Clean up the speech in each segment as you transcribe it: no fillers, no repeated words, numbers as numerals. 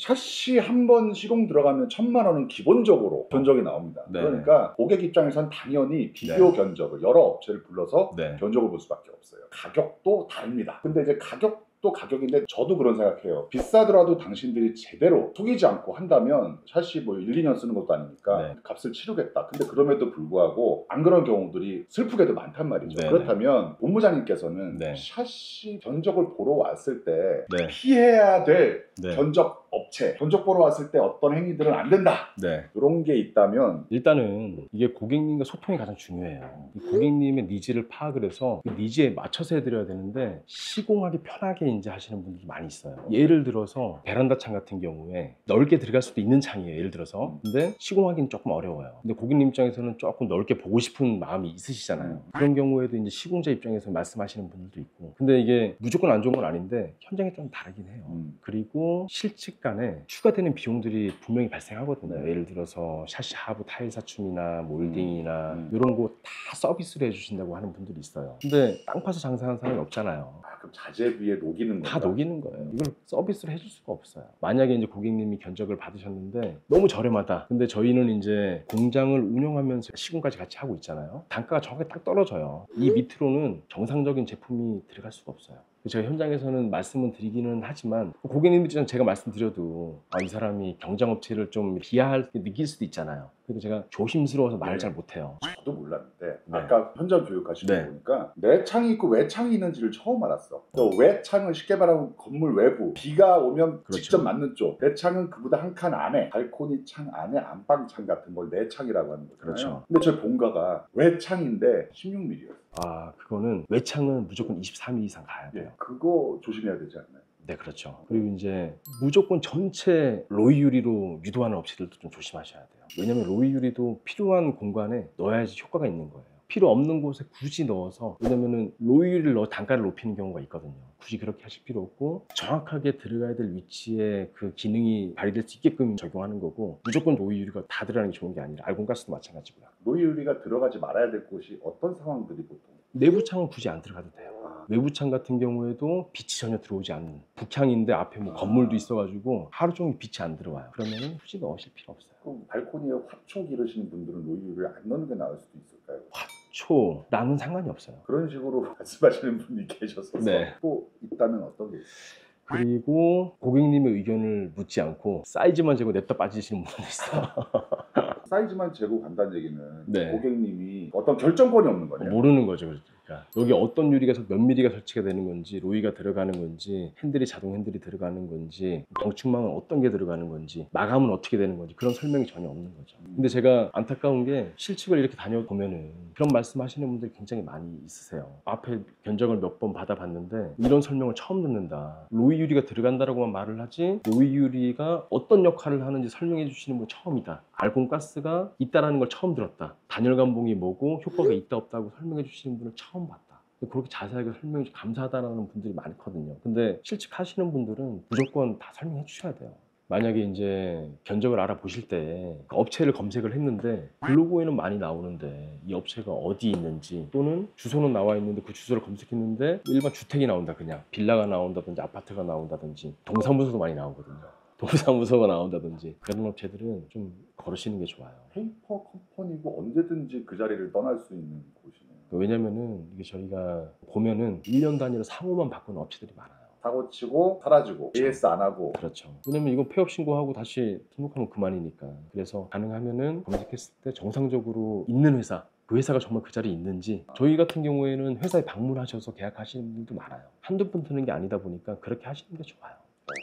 샤시 한 번 시공 들어가면 1,000만 원은 기본적으로 견적이 나옵니다. 네. 그러니까 고객 입장에선 당연히 비교 네. 견적을 여러 업체를 불러서 네. 견적을 볼 수밖에 없어요. 가격도 다릅니다. 근데 이제 가격도 가격인데 저도 그런 생각해요. 비싸더라도 당신들이 제대로 속이지 않고 한다면 샤시 뭐 1, 2년 쓰는 것도 아니니까 네. 값을 치르겠다. 근데 그럼에도 불구하고 안 그런 경우들이 슬프게도 많단 말이죠. 네. 그렇다면 본부장님께서는 네. 샤시 견적을 보러 왔을 때 네. 피해야 될 네. 견적 업체, 견적 보러 왔을 때 어떤 행위들은 안 된다. 네. 이런 게 있다면 일단은 이게 고객님과 소통이 가장 중요해요. 이 고객님의 니즈를 파악을 해서 그 니즈에 맞춰서 해드려야 되는데 시공하기 편하게 이제 하시는 분들이 많이 있어요. 예를 들어서 베란다 창 같은 경우에 넓게 들어갈 수도 있는 창이에요. 예를 들어서. 근데 시공하기는 조금 어려워요. 근데 고객님 입장에서는 조금 넓게 보고 싶은 마음이 있으시잖아요. 그런 경우에도 이제 시공자 입장에서 말씀하시는 분들도 있고. 근데 이게 무조건 안 좋은 건 아닌데 현장이 좀 다르긴 해요. 그리고 실측 간에 추가되는 비용들이 분명히 발생하거든요. 예를 들어서 샤시 하부 타일 사춤이나 몰딩이나 이런 거 다 서비스로 해주신다고 하는 분들이 있어요. 근데 땅 파서 장사하는 사람이 없잖아요. 그럼 자재비에 녹이는 다 건가? 녹이는 거예요. 이걸 서비스로 해줄 수가 없어요. 만약에 이제 고객님이 견적을 받으셨는데 너무 저렴하다. 근데 저희는 이제 공장을 운영하면서 시공까지 같이 하고 있잖아요. 단가가 정확히 딱 떨어져요. 이 밑으로는 정상적인 제품이 들어갈 수가 없어요. 제가 현장에서는 말씀은 드리기는 하지만 고객님들은 제가 말씀드려도 이 사람이 경쟁업체를 좀 비하하게 느낄 수도 있잖아요. 그래서 제가 조심스러워서 말을 잘 못해요. 저도 몰랐는데 네. 아까 현장 교육하시는 네. 거 보니까 내창이 있고 외창이 있는지를 처음 알았어. 또 외창은 쉽게 말하면 건물 외부, 비가 오면 그렇죠. 직접 맞는 쪽, 내창은 그보다 한 칸 안에 발코니 창 안에 안방창 같은 걸 내창이라고 하는 거잖아요. 그렇죠. 근데 저 본가가 외창인데 16mm였어요. 그거는 외창은 무조건 23mm 이상 가야 돼요. 그거 조심해야 되지 않나요? 네, 그렇죠. 그리고 이제 무조건 전체 로이 유리로 유도하는 업체들도 좀 조심하셔야 돼요. 왜냐면 로이 유리도 필요한 공간에 넣어야지 효과가 있는 거예요. 필요 없는 곳에 굳이 넣어서, 왜냐면은 로이 유리를 넣어 단가를 높이는 경우가 있거든요. 굳이 그렇게 하실 필요 없고 정확하게 들어가야 될 위치에 그 기능이 발휘될 수 있게끔 적용하는 거고, 무조건 로이 유리가 다 들어가는 게 좋은 게 아니라 알곤가스도 마찬가지고요. 로이 유리가 들어가지 말아야 될 곳이 어떤 상황들이 보통? 내부 창은 굳이 안 들어가도 돼요. 외부 창 같은 경우에도 빛이 전혀 들어오지 않는, 북향인데 앞에 뭐 건물도 있어가지고 하루 종일 빛이 안 들어와요. 그러면 굳이 넣으실 필요 없어요. 그럼 발코니에 화초 기르시는 분들은 로이 유리를 안 넣는 게 나을 수도 있을까요? 초라는 상관이 없어요. 그런 식으로 말씀하시는 분이 계셔서 네. 또 있다면 어떤 게 있어요? 그리고 고객님의 의견을 묻지 않고 사이즈만 재고 냅다 빠지시는 분도 있어요. 사이즈만 재고 간다는 얘기는 네. 고객님이 어떤 결정권이 없는 거네요. 모르는 거죠. 그러니까 여기 어떤 유리가 몇 미리가 설치가 되는 건지, 로이가 들어가는 건지, 핸들이 자동 핸들이 들어가는 건지, 방충망은 어떤 게 들어가는 건지, 마감은 어떻게 되는 건지, 그런 설명이 전혀 없는 거죠. 근데 제가 안타까운 게 실측을 이렇게 다녀보면은 그런 말씀하시는 분들이 굉장히 많이 있으세요. 앞에 견적을 몇 번 받아봤는데 이런 설명을 처음 듣는다. 로이 유리가 들어간다라고만 말을 하지 로이 유리가 어떤 역할을 하는지 설명해 주시는 분 처음이다. 알곤가스가 있다라는 걸 처음 들었다. 단열 감봉이 뭐고 효과가 있다 없다고 설명해 주시는 분을 처음 봤다. 그렇게 자세하게 설명해 주셔서 감사하다는 분들이 많거든요. 근데 실측하시는 분들은 무조건 다 설명해 주셔야 돼요. 만약에 이제 견적을 알아보실 때 그 업체를 검색을 했는데 블로그에는 많이 나오는데 이 업체가 어디 있는지, 또는 주소는 나와 있는데 그 주소를 검색했는데 일반 주택이 나온다, 그냥 빌라가 나온다든지 아파트가 나온다든지, 동사무소도 많이 나오거든요. 동사무소가 나온다든지, 그런 업체들은 좀 걸으시는 게 좋아요. 페이퍼 컴퍼니고 언제든지 그 자리를 떠날 수 있는 곳이네요. 왜냐면은 이게 저희가 보면은 1년 단위로 상호만 바꾸는 업체들이 많아요. 사고 치고 사라지고 AS 안 하고. 그렇죠. 왜냐면 이건 폐업 신고하고 다시 등록하면 그만이니까. 그래서 가능하면은 검색했을 때 정상적으로 있는 회사, 그 회사가 정말 그 자리에 있는지. 저희 같은 경우에는 회사에 방문하셔서 계약하시는 분들도 많아요. 한두 번 드는 게 아니다 보니까 그렇게 하시는 게 좋아요.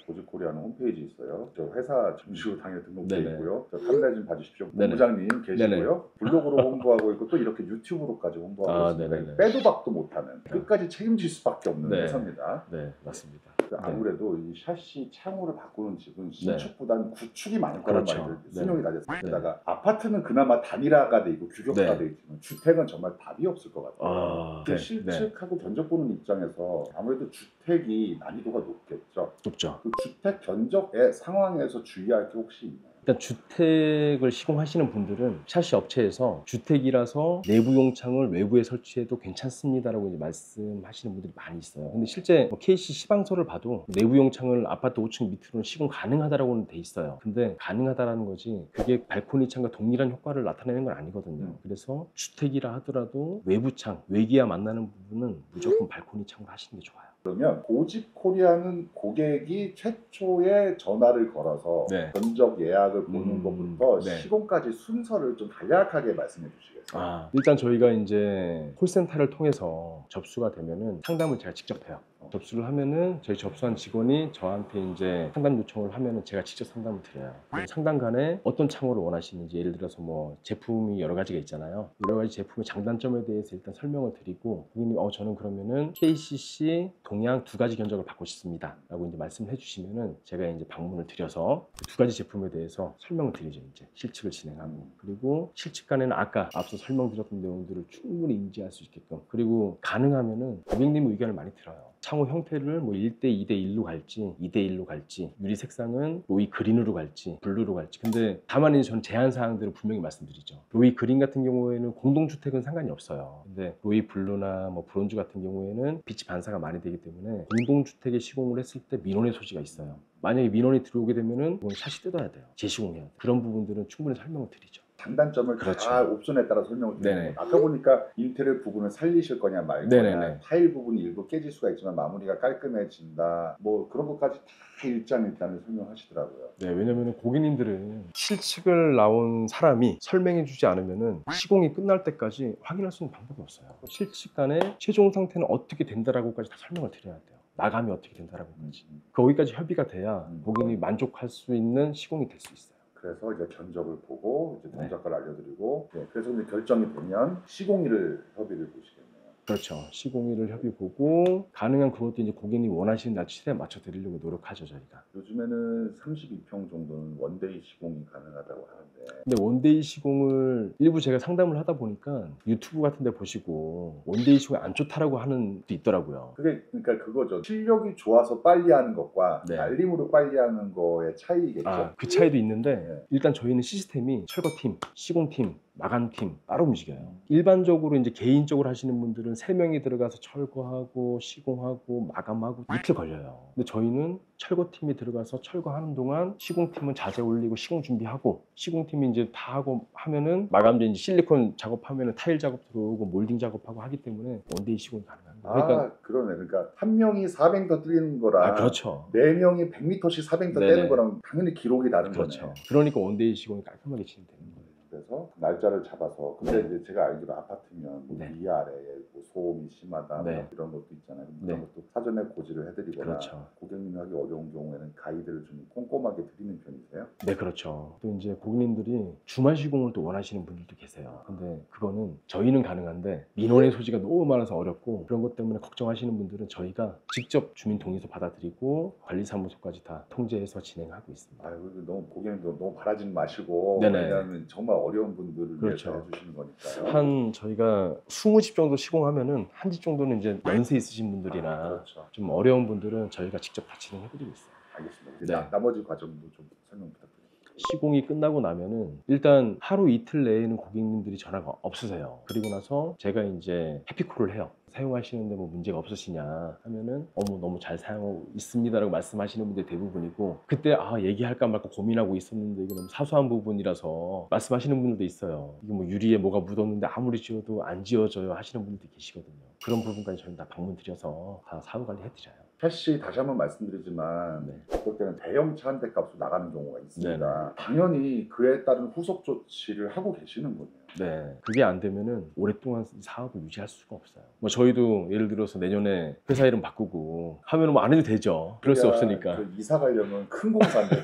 고지코리아는 홈페이지 있어요. 저 회사 정식으로 당연히 등록되어 네네. 있고요. 저 탐내 좀 봐주십시오. 네네. 본부장님 계시고요. 네네. 블로그로 홍보하고 있고 또 이렇게 유튜브로까지 홍보하고 있습니다. 네네네. 빼도 박도 못하는, 끝까지 책임질 수밖에 없는 네. 회사입니다. 네, 맞습니다. 아무래도 이 샤시 창호를 바꾸는 집은 신축보다는 구축이 많을 거란 그렇죠. 말이죠. 수명이 다 됐어요. 네. 게다가 아파트는 그나마 단일화가 돼 있고 규격화가 네. 돼 있지만 주택은 정말 답이 없을 것 같아요. 네. 실측하고 견적 보는 입장에서 아무래도 주택이 난이도가 높겠죠. 높죠. 그 주택 견적의 상황에서 주의할 게 혹시 있나요? 일단 주택을 시공하시는 분들은 샤시 업체에서 주택이라서 내부 용창을 외부에 설치해도 괜찮습니다라고 이제 말씀하시는 분들이 많이 있어요. 근데 실제 뭐 KC 시방서를 봐도 내부 용창을 아파트 5층 밑으로는 시공 가능하다라고는 돼 있어요. 근데 가능하다라는 거지 그게 발코니 창과 동일한 효과를 나타내는 건 아니거든요. 그래서 주택이라 하더라도 외부 창, 외기와 만나는 부분은 무조건 발코니 창으로 하시는 게 좋아요. 그러면 고집코리아는 고객이 최초에 전화를 걸어서 네. 견적 예약을 보는 것부터 네. 시공까지 순서를 좀 간략하게 말씀해 주시겠어요? 일단 저희가 이제 콜센터를 통해서 접수가 되면은 상담을 제가 직접 해요. 접수를 하면은 저희 접수한 직원이 저한테 이제 상담 요청을 하면은 제가 직접 상담을 드려요. 상담 간에 어떤 창호를 원하시는지, 예를 들어서 뭐 제품이 여러 가지가 있잖아요. 여러 가지 제품의 장단점에 대해서 일단 설명을 드리고, 고객님 저는 그러면은 KCC 동양 2가지 견적을 받고 싶습니다 라고 이제 말씀을 해주시면은 제가 이제 방문을 드려서 그 2가지 제품에 대해서 설명을 드리죠. 이제 실측을 진행하고, 그리고 실측 간에는 아까 앞서 설명드렸던 내용들을 충분히 인지할 수 있게끔, 그리고 가능하면은 고객님 의견을 많이 들어요. 창호 형태를 뭐 1대 2대 1로 갈지 2대 1로 갈지, 유리 색상은 로이 그린으로 갈지 블루로 갈지. 근데 다만 이제 저는 제한 사항들을 분명히 말씀드리죠. 로이 그린 같은 경우에는 공동주택은 상관이 없어요. 근데 로이 블루나 뭐 브론즈 같은 경우에는 빛이 반사가 많이 되기 때문에 공동주택에 시공을 했을 때 민원의 소지가 있어요. 만약에 민원이 들어오게 되면은 그건 샷이 뜯어야 돼요. 재시공해야 돼요. 그런 부분들은 충분히 설명을 드리죠. 장단점을 그렇죠. 다 옵션에 따라 설명을 드리는 거예요. 아까 보니까 인테리어 부분을 살리실 거냐 말 거냐, 네네네. 타일 부분이 일부 깨질 수가 있지만 마무리가 깔끔해진다, 뭐 그런 것까지 다 일장일단을 설명하시더라고요. 네, 왜냐면 고객님들은 실측을 나온 사람이 설명해 주지 않으면은 시공이 끝날 때까지 확인할 수 있는 방법이 없어요. 실측 간에 최종 상태는 어떻게 된다라고까지 다 설명을 드려야 돼요. 마감이 어떻게 된다라고까지. 거기까지 협의가 돼야 고객님이 만족할 수 있는 시공이 될 수 있어요. 그래서 이제 견적을 보고 이제 네. 동작가를 알려드리고, 그래서 이제 결정이 되면 시공일을 협의를 보시겠네요. 그렇죠. 시공일을 협의 보고, 가능한 그것도 이제 고객님이 원하시는 날짜에 맞춰 드리려고 노력하죠, 저희가. 요즘에는 32평 정도는 원데이 시공이 가능하다고 하는데, 근데 원데이 시공을 일부 제가 상담을 하다 보니까 유튜브 같은 데 보시고 원데이 시공이 안 좋다라고 하는 데 있더라고요. 그게 그러니까 그거죠. 실력이 좋아서 빨리 하는 것과 네. 날림으로 빨리 하는 거의 차이겠죠. 그 차이도 있는데, 네. 일단 저희는 시스템이 철거팀, 시공팀, 마감팀 따로 움직여요. 일반적으로 이제 개인적으로 하시는 분들은 3명이 들어가서 철거하고 시공하고 마감하고 이틀 걸려요. 근데 저희는 철거팀이 들어가서 철거하는 동안 시공팀은 자재 올리고 시공 준비하고, 시공팀이 이제 다 하고 하면은 마감제 이제 실리콘 작업하면은 타일 작업 들어오고 몰딩 작업하고 하기 때문에 원데이 시공이 가능합니다. 그러니까 그러네. 그러니까 한 명이 400m 뛰는 거랑 그렇죠. 4명이 100m씩 400m 네네. 떼는 거랑 당연히 기록이 다른 그렇죠. 거네. 그러니까 원데이 시공이 깔끔하게 진행되는 거예요. 그래서 날짜를 잡아서, 근데 이제 제가 알기로 아파트면 뭐 네. 위아래에 뭐 소음이 심하다, 네. 뭐 이런 것도 있잖아요. 그런 네. 것도 사전에 고지를 해드리거나, 그렇죠. 고객님이 하기 어려운 경우에는 가이드를 좀 꼼꼼하게 드리는 편이세요? 네, 그렇죠. 또 이제 고객님들이 주말 시공을 또 원하시는 분들도 계세요. 근데 그거는 저희는 가능한데 민원의 소지가 너무 많아서 어렵고, 그런 것 때문에 걱정하시는 분들은 저희가 직접 주민 동의서 받아들이고 관리사무소까지 다 통제해서 진행하고 있습니다. 아유, 너무 고객님도 너무 바라지 마시고, 네네. 왜냐하면 정말 어려운 분들을 그렇죠. 위해서 해주시는 거니까요. 한 저희가 20집 정도 시공하면은 한 집 정도는 이제 연세 있으신 분들이나 그렇죠. 좀 어려운 분들은 저희가 직접 다 진행해드리고 있어요. 알겠습니다. 네. 나머지 과정도 좀 설명 부탁드립니다. 시공이 끝나고 나면은 일단 하루 이틀 내에는 고객님들이 전화가 없으세요. 그리고 나서 제가 이제 해피콜을 해요. 사용하시는데 뭐 문제가 없으시냐 하면은 너무 잘 사용하고 있습니다라고 말씀하시는 분들이 대부분이고, 그때 얘기할까 말까 고민하고 있었는데 이게 너무 사소한 부분이라서 말씀하시는 분들도 있어요. 이게 뭐 유리에 뭐가 묻었는데 아무리 지워도 안 지워져요 하시는 분들도 계시거든요. 그런 부분까지 저희는 다 방문 드려서 다 사후 관리 해드려요. 샷시 다시 한번 말씀드리지만, 네. 어떨 때는 대형 차 한 대 값으로 나가는 경우가 있습니다. 네네. 당연히 그에 따른 후속 조치를 하고 계시는군요. 네, 그게 안 되면은 오랫동안 이 사업을 유지할 수가 없어요. 뭐 저희도 예를 들어서 내년에 회사 이름 바꾸고 하면은 뭐 안 해도 되죠. 그럴 수 없으니까. 그 이사 가려면 큰 공사인데요.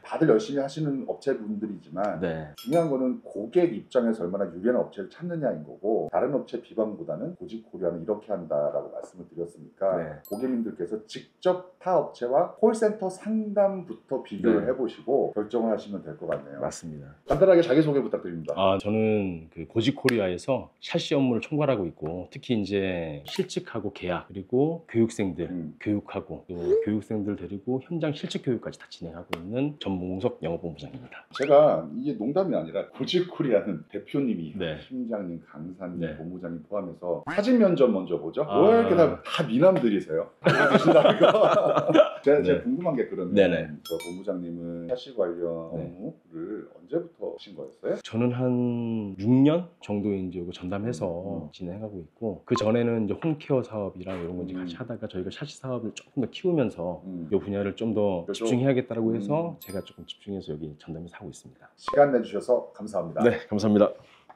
다들 열심히 하시는 업체분들이지만, 네, 중요한 거는 고객 입장에서 얼마나 유리한 업체를 찾느냐인 거고, 다른 업체 비방보다는 고집코리아는 이렇게 한다라고 말씀을 드렸으니까, 네. 고객님들께서 직접 타 업체와 콜센터 상담부터 비교를 네. 해보시고 결정을 하시면 될 것 같네요. 맞습니다. 간단하게 자기소개 부탁드립니다. 저는 그 고지코리아에서 샤시 업무를 총괄하고 있고, 특히 이제 실직하고 계약, 그리고 교육생들 교육하고, 또 교육생들 데리고 현장 실직 교육까지 다 진행하고 있는 전봉석 영업본부장입니다. 제가 이게 농담이 아니라 고지코리아는 대표님이 네. 팀장님, 강사님, 네. 본부장님 포함해서 사진 면접 먼저 보죠. 아. 왜 이렇게 다 미남들이세요? 제가 네. 궁금한 게 그러면 네네. 저 본부장님은 샤시 관련 네. 업무를 언제부터 하신 거였어요? 저는 한 6년 정도 이제 이거 전담해서 진행하고 있고, 그 전에는 이제 홈케어 사업이랑 이런 거 이제 같이 하다가 저희가 샤시 사업을 조금 더 키우면서 이 분야를 좀 더 그래도- 집중해야겠다라고 해서 제가 조금 집중해서 여기 전담해서 하고 있습니다. 시간 내주셔서 감사합니다. 네, 감사합니다.